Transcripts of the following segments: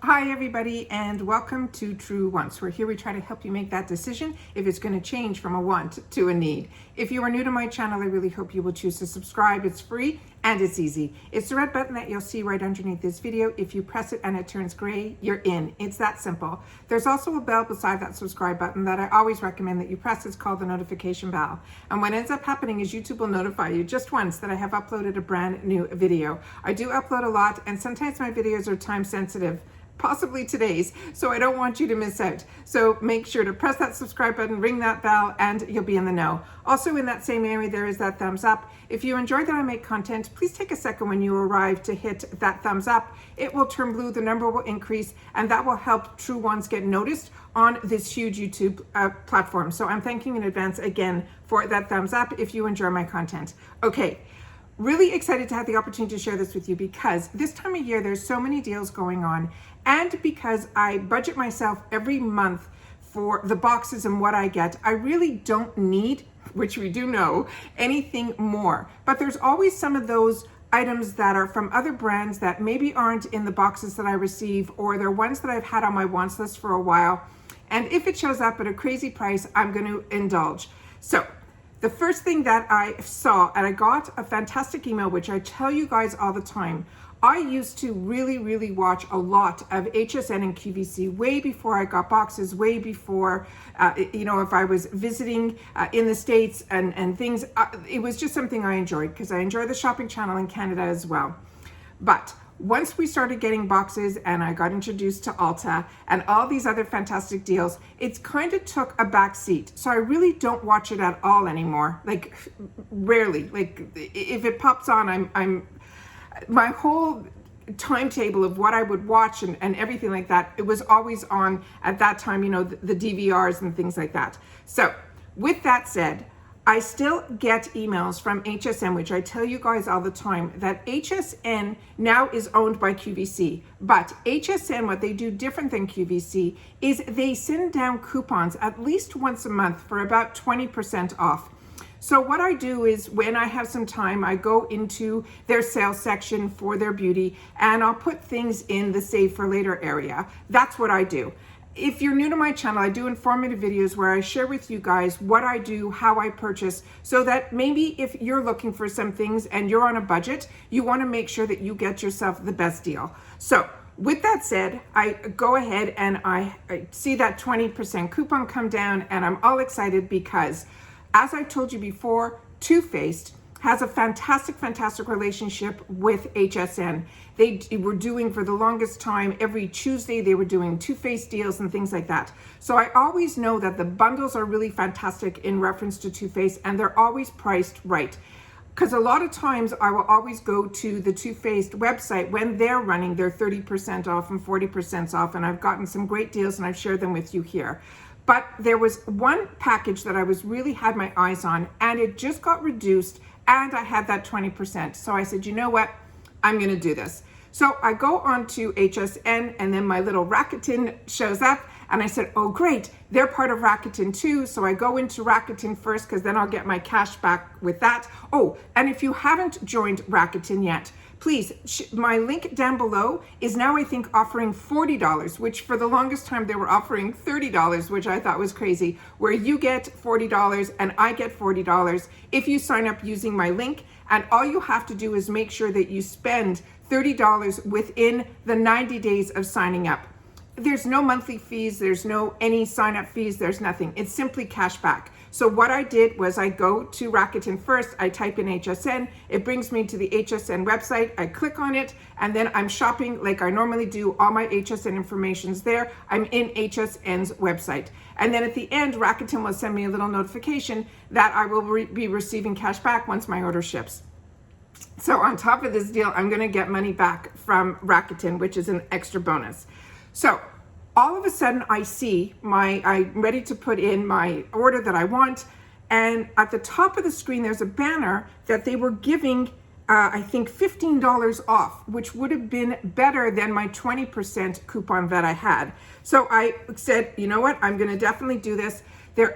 Hi everybody, and welcome to True Wants, where here we try to help you make that decision if it's going to change from a want to a need. If you are new to my channel, I really hope you will choose to subscribe. It's free and it's easy. It's the red button that you'll see right underneath this video. If you press it and it turns gray, you're in. It's that simple. There's also a bell beside that subscribe button that I always recommend that you press. It's called the notification bell. And what ends up happening is YouTube will notify you just once that I have uploaded a brand new video. I do upload a lot, and sometimes my videos are time sensitive, possibly today's, so I don't want you to miss out. So make sure to press that subscribe button, ring that bell, and you'll be in the know. Also in that same area, there is that thumbs up. If you enjoy that I make content, please take a second when you arrive to hit that thumbs up. It will turn blue, the number will increase, and that will help True Ones get noticed on this huge YouTube platform. So I'm thanking in advance again for that thumbs up if you enjoy my content. Okay. Really excited to have the opportunity to share this with you because this time of year there's so many deals going on, and because I budget myself every month for the boxes and what I get, I really don't need, which we do know, anything more. But there's always some of those items that are from other brands that maybe aren't in the boxes that I receive, or they're ones that I've had on my wants list for a while. And if it shows up at a crazy price, I'm going to indulge. So the first thing that I saw, and I got a fantastic email, which I tell you guys all the time, I used to really watch a lot of HSN and QVC way before I got boxes, way before, if I was visiting in the States and things, it was just something I enjoyed because I enjoy the shopping channel in Canada as well. But once we started getting boxes and I got introduced to ULTA and all these other fantastic deals, it's kind of took a back seat. So I really don't watch it at all anymore. Like rarely. Like if it pops on, I'm my whole timetable of what I would watch and everything like that, it was always on at that time, the DVRs and things like that. So with that said, I still get emails from HSN, which I tell you guys all the time, that HSN now is owned by QVC. But HSN, what they do different than QVC is they send down coupons at least once a month for about 20% off. So what I do is when I have some time, I go into their sales section for their beauty and I'll put things in the save for later area. That's what I do. If you're new to my channel, I do informative videos where I share with you guys what I do, how I purchase, so that maybe if you're looking for some things and you're on a budget, you want to make sure that you get yourself the best deal. So with that said, I go ahead and I see that 20% coupon come down, and I'm all excited because, as I told you before, Too-Faced has a fantastic relationship with HSN. They were doing for the longest time, every Tuesday, they were doing Too-Faced deals and things like that. So I always know that the bundles are really fantastic in reference to Too-Faced, and they're always priced right. Because a lot of times I will always go to the Too-Faced website when they're running their 30% off and 40% off, and I've gotten some great deals and I've shared them with you here. But there was one package that I really had my eyes on, and it just got reduced, and I had that 20%. So I said, you know what? I'm going to do this. So I go on to HSN, and then my little Rakuten shows up, and I said, oh, great. They're part of Rakuten too. So I go into Rakuten first because then I'll get my cash back with that. Oh, and if you haven't joined Rakuten yet, please, my link down below is now, I think, offering $40, which for the longest time they were offering $30, which I thought was crazy, where you get $40 and I get $40 if you sign up using my link. And all you have to do is make sure that you spend $30 within the 90 days of signing up. There's no monthly fees, there's no any sign up fees, there's nothing. It's simply cash back. So what I did was I go to Rakuten first, I type in HSN, it brings me to the HSN website, I click on it, and then I'm shopping like I normally do. All my HSN information's there. I'm in HSN's website. And then at the end, Rakuten will send me a little notification that I will be receiving cash back once my order ships. So on top of this deal, I'm gonna get money back from Rakuten, which is an extra bonus. So all of a sudden I see I'm ready to put in my order that I want. And at the top of the screen, there's a banner that they were giving, I think $15 off, which would have been better than my 20% coupon that I had. So I said, you know what, I'm gonna definitely do this.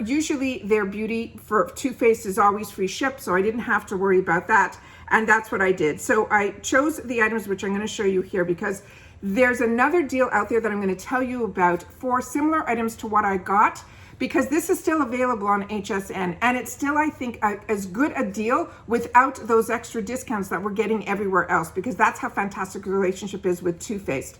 Usually their beauty for Too-Faced is always free ship, so I didn't have to worry about that. And that's what I did. So I chose the items which I'm gonna show you here because There's another deal out there that I'm going to tell you about for similar items to what I got, because this is still available on HSN, and it's still, I think, as good a deal without those extra discounts that we're getting everywhere else, because that's how fantastic the relationship is with Too Faced.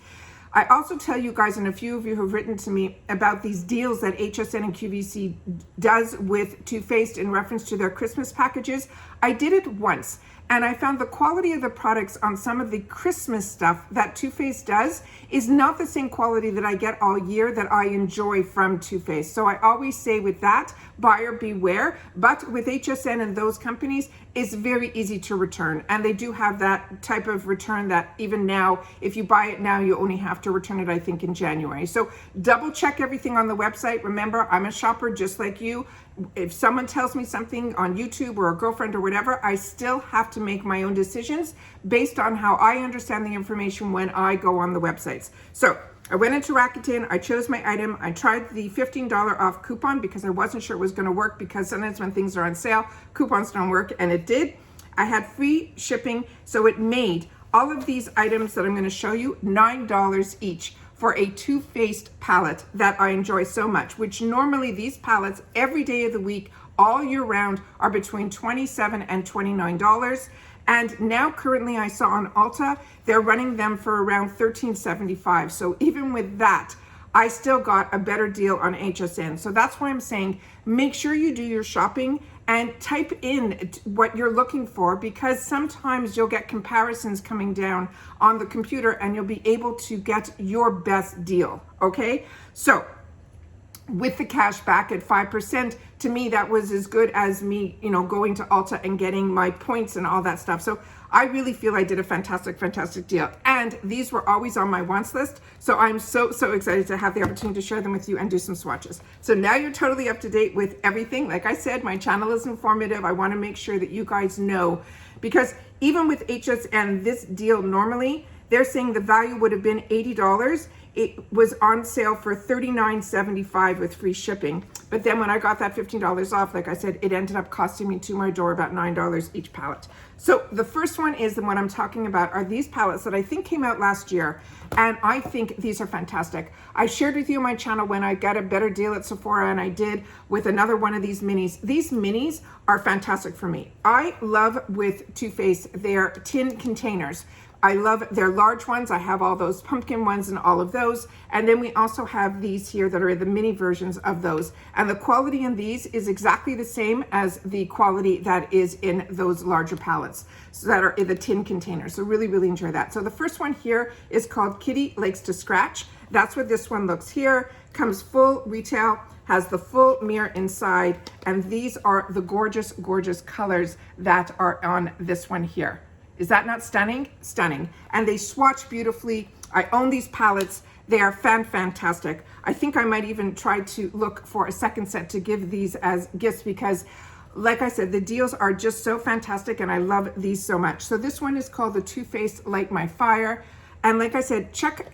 I also tell you guys, and a few of you have written to me about these deals that HSN and QVC does with Too Faced in reference to their Christmas packages. I did it once, and I found the quality of the products on some of the Christmas stuff that Too Faced does is not the same quality that I get all year that I enjoy from Too Faced. So I always say with that, buyer beware. But with HSN and those companies, it's very easy to return. And they do have that type of return that even now, if you buy it now, you only have to return it, I think, in January. So double check everything on the website. Remember, I'm a shopper just like you. If someone tells me something on YouTube or a girlfriend or whatever, I still have to make my own decisions based on how I understand the information when I go on the websites. So I went into Rakuten, I chose my item, I tried the $15 off coupon because I wasn't sure it was going to work, because sometimes when things are on sale, coupons don't work, and it did. I had free shipping, so it made all of these items that I'm going to show you $9 each for a Too Faced palette that I enjoy so much, which normally these palettes every day of the week, all year round, are between $27 and $29. And now currently I saw on ULTA, they're running them for around $13.75. So even with that, I still got a better deal on HSN. So that's why I'm saying, make sure you do your shopping and type in what you're looking for, because sometimes you'll get comparisons coming down on the computer and you'll be able to get your best deal, okay? So with the cash back at 5%, to me, that was as good as me, going to ULTA and getting my points and all that stuff. So I really feel I did a fantastic, fantastic deal. And these were always on my wants list. So I'm so excited to have the opportunity to share them with you and do some swatches. So now you're totally up to date with everything. Like I said, my channel is informative. I want to make sure that you guys know, because even with HSN, this deal normally, they're saying the value would have been $80. It was on sale for $39.75 with free shipping. But then when I got that $15 off, like I said, it ended up costing me, to my door, about $9 each palette. So the first one is the one I'm talking about, are these palettes that I think came out last year. And I think these are fantastic. I shared with you on my channel when I got a better deal at Sephora, and I did with another one of these minis. These minis are fantastic for me. I love with Too Faced their tin containers. I love their large ones. I have all those pumpkin ones and all of those. And then we also have these here that are the mini versions of those. And the quality in these is exactly the same as the quality that is in those larger palettes, so that are in the tin containers. So really, really enjoy that. So the first one here is called Kitty Likes to Scratch. That's what this one looks here. Comes full retail, has the full mirror inside. And these are the gorgeous, gorgeous colors that are on this one here. Is that not stunning? Stunning. And they swatch beautifully. I own these palettes. They are fantastic. I think I might even try to look for a second set to give these as gifts, because like I said, the deals are just so fantastic and I love these so much. So this one is called the Too Faced Light My Fire. And like I said, check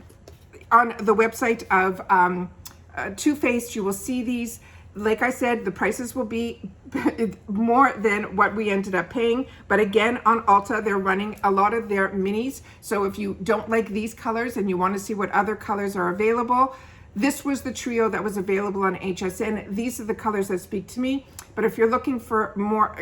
on the website of Too Faced. You will see these. Like I said, the prices will be more than what we ended up paying. But again, on ULTA, they're running a lot of their minis. So if you don't like these colors and you want to see what other colors are available, this was the trio that was available on HSN. These are the colors that speak to me. But if you're looking for more,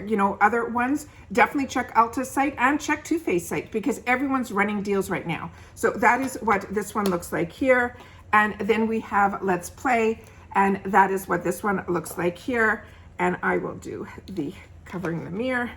other ones, definitely check ULTA's site and check Too Faced site, because everyone's running deals right now. So that is what this one looks like here. And then we have Let's Play. And that is what this one looks like here. And I will do the covering the mirror.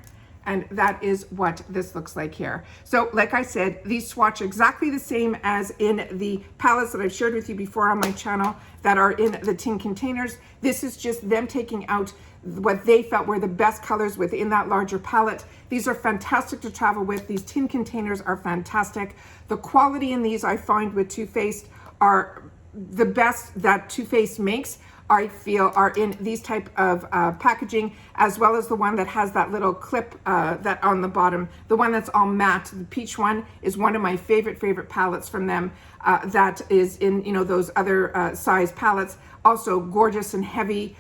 And that is what this looks like here. So like I said, these swatch exactly the same as in the palettes that I've shared with you before on my channel that are in the tin containers. This is just them taking out what they felt were the best colors within that larger palette. These are fantastic to travel with. These tin containers are fantastic. The quality in these I find with Too Faced are the best that Too Faced makes, I feel, are in these type of packaging, as well as the one that has that little clip that on the bottom. The one that's all matte, the peach one, is one of my favorite palettes from them. That is in those other size palettes. Also gorgeous and heavy.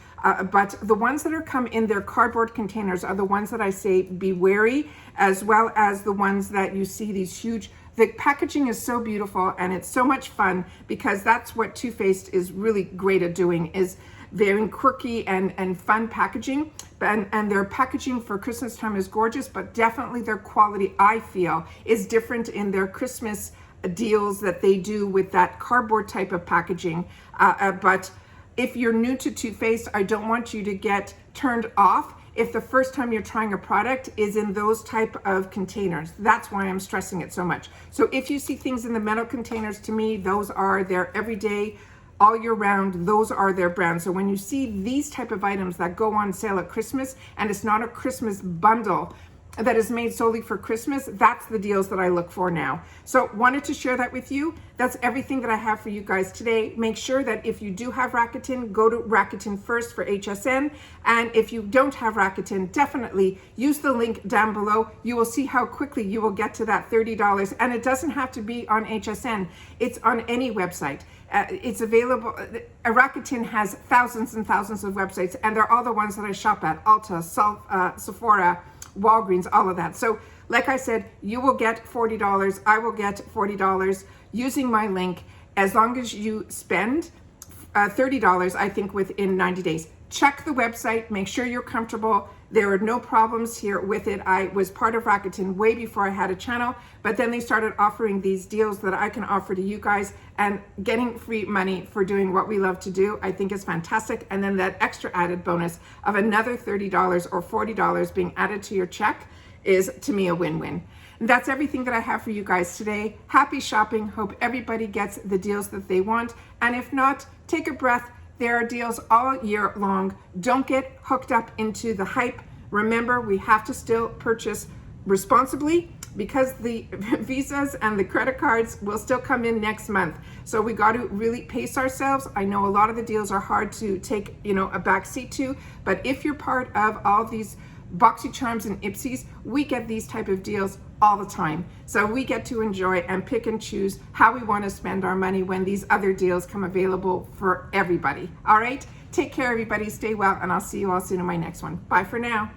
But the ones that are come in their cardboard containers are the ones that I say be wary, as well as the ones that you see these huge The packaging is so beautiful and it's so much fun, because that's what Too Faced is really great at doing, is very quirky and fun packaging. And their packaging for Christmas time is gorgeous, but definitely their quality, I feel, is different in their Christmas deals that they do with that cardboard type of packaging. But if you're new to Too Faced, I don't want you to get turned off if the first time you're trying a product is in those type of containers. That's why I'm stressing it so much. So if you see things in the metal containers, to me, those are their everyday, all year round, those are their brands. So when you see these type of items that go on sale at Christmas, and it's not a Christmas bundle that is made solely for Christmas, that's the deals that I look for now. So wanted to share that with you. That's everything that I have for you guys today. Make sure that if you do have Rakuten, go to Rakuten first for HSN. And if you don't have Rakuten, definitely use the link down below. You will see how quickly you will get to that $30. And it doesn't have to be on HSN. It's on any website. It's available. Rakuten has thousands and thousands of websites, and they're all the ones that I shop at: ULTA, Sephora, Walgreens, all of that. So like I said, you will get $40. I will get $40 using my link, as long as you spend $30, I think, within 90 days. Check the website, make sure you're comfortable. There are no problems here with it. I was part of Rakuten way before I had a channel, but then they started offering these deals that I can offer to you guys, and getting free money for doing what we love to do, I think is fantastic. And then that extra added bonus of another $30 or $40 being added to your check is, to me, a win-win. That's everything that I have for you guys today. Happy shopping. Hope everybody gets the deals that they want. And if not, take a breath. There are deals all year long. Don't get hooked up into the hype. Remember, we have to still purchase responsibly, because the visas and the credit cards will still come in next month. So we got to really pace ourselves. I know a lot of the deals are hard to take, a back seat to, but if you're part of all these BoxyCharms and Ipsies, we get these type of deals all the time. So we get to enjoy and pick and choose how we want to spend our money when these other deals come available for everybody. All right, take care, everybody. Stay well, and I'll see you all soon in my next one. Bye for now.